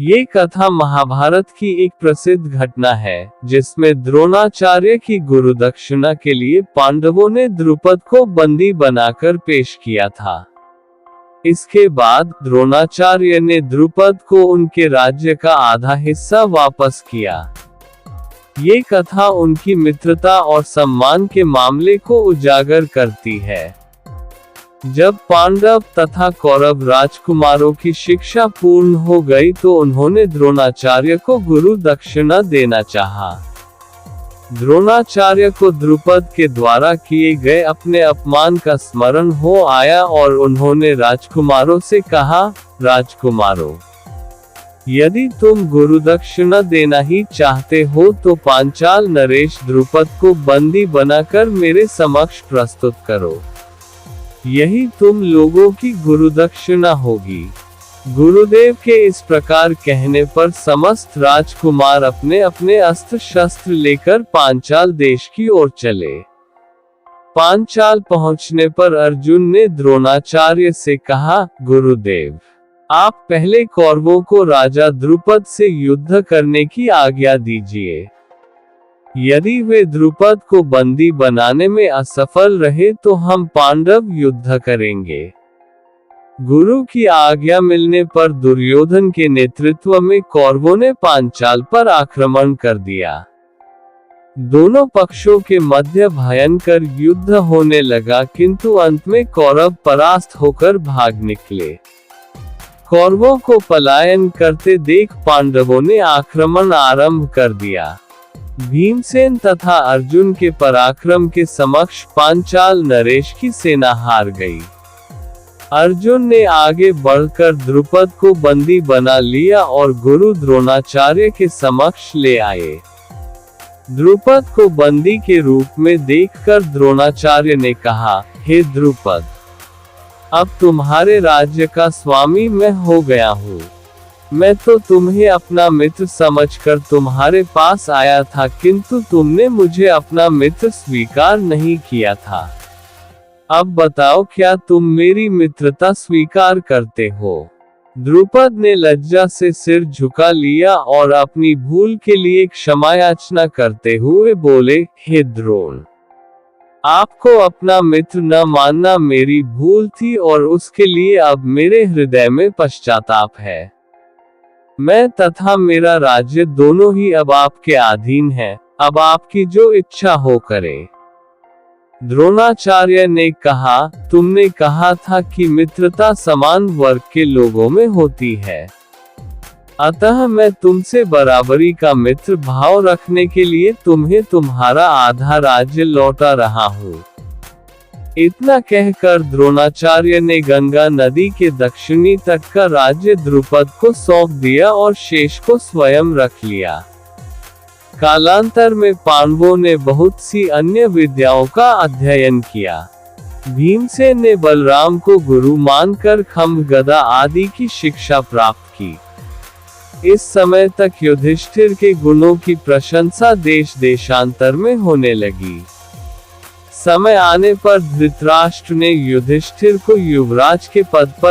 ये कथा महाभारत की एक प्रसिद्ध घटना है, जिसमें द्रोणाचार्य की गुरुदक्षिणा के लिए पांडवों ने द्रुपद को बंदी बनाकर पेश किया था। इसके बाद द्रोणाचार्य ने द्रुपद को उनके राज्य का आधा हिस्सा वापस किया। ये कथा उनकी मित्रता और सम्मान के मामले को उजागर करती है। जब पांडव तथा कौरव राजकुमारों की शिक्षा पूर्ण हो गई तो उन्होंने द्रोणाचार्य को गुरु दक्षिणा देना चाहा। द्रोणाचार्य को द्रुपद के द्वारा किए गए अपने अपमान का स्मरण हो आया और उन्होंने राजकुमारों से कहा, राजकुमारों, यदि तुम गुरुदक्षिणा देना ही चाहते हो तो पांचाल नरेश द्रुपद को बंदी बनाकर मेरे समक्ष प्रस्तुत करो। यही तुम लोगों की गुरुदक्षिणा होगी। गुरुदेव के इस प्रकार कहने पर समस्त राजकुमार अपने अपने अस्त्र शस्त्र लेकर पांचाल देश की ओर चले। पांचाल पहुंचने पर अर्जुन ने द्रोणाचार्य से कहा, गुरुदेव, आप पहले कौरवों को राजा द्रुपद से युद्ध करने की आज्ञा दीजिए। यदि वे द्रुपद को बंदी बनाने में असफल रहे तो हम पांडव युद्ध करेंगे। गुरु की आज्ञा मिलने पर दुर्योधन के नेतृत्व में कौरवों ने पांचाल पर आक्रमण कर दिया। दोनों पक्षों के मध्य भयंकर युद्ध होने लगा, किंतु अंत में कौरव परास्त होकर भाग निकले। कौरवों को पलायन करते देख पांडवों ने आक्रमण आरंभ कर दिया। भीमसेन तथा अर्जुन के पराक्रम के समक्ष पांचाल नरेश की सेना हार गई। अर्जुन ने आगे बढ़कर द्रुपद को बंदी बना लिया और गुरु द्रोणाचार्य के समक्ष ले आए। द्रुपद को बंदी के रूप में देखकर द्रोणाचार्य ने कहा, हे द्रुपद, अब तुम्हारे राज्य का स्वामी मैं हो गया हूँ। मैं तो तुम्हें अपना मित्र समझकर तुम्हारे पास आया था, किंतु तुमने मुझे अपना मित्र स्वीकार नहीं किया था। अब बताओ, क्या तुम मेरी मित्रता स्वीकार करते हो? द्रुपद ने लज्जा से सिर झुका लिया और अपनी भूल के लिए क्षमायाचना करते हुए बोले, हे द्रोण, आपको अपना मित्र न मानना मेरी भूल थी और उसके लिए अब मेरे हृदय में पश्चाताप है। मैं तथा मेरा राज्य दोनों ही अब आपके अधीन है। अब आपकी जो इच्छा हो करें। द्रोणाचार्य ने कहा, तुमने कहा था कि मित्रता समान वर्ग के लोगों में होती है, अतः मैं तुमसे बराबरी का मित्र भाव रखने के लिए तुम्हें तुम्हारा आधा राज्य लौटा रहा हूँ। इतना कहकर द्रोणाचार्य ने गंगा नदी के दक्षिणी तट का राज्य द्रुपद को सौंप दिया और शेष को स्वयं रख लिया। कालांतर में पांडवों ने बहुत सी अन्य विद्याओं का अध्ययन किया। भीमसेन ने बलराम को गुरु मानकर खम्भ गदा आदि की शिक्षा प्राप्त की। इस समय तक युधिष्ठिर के गुणों की प्रशंसा देश देशांतर में होने लगी। समय आने पर धृतराष्ट्र ने युधिष्ठिर को युवराज के पद पर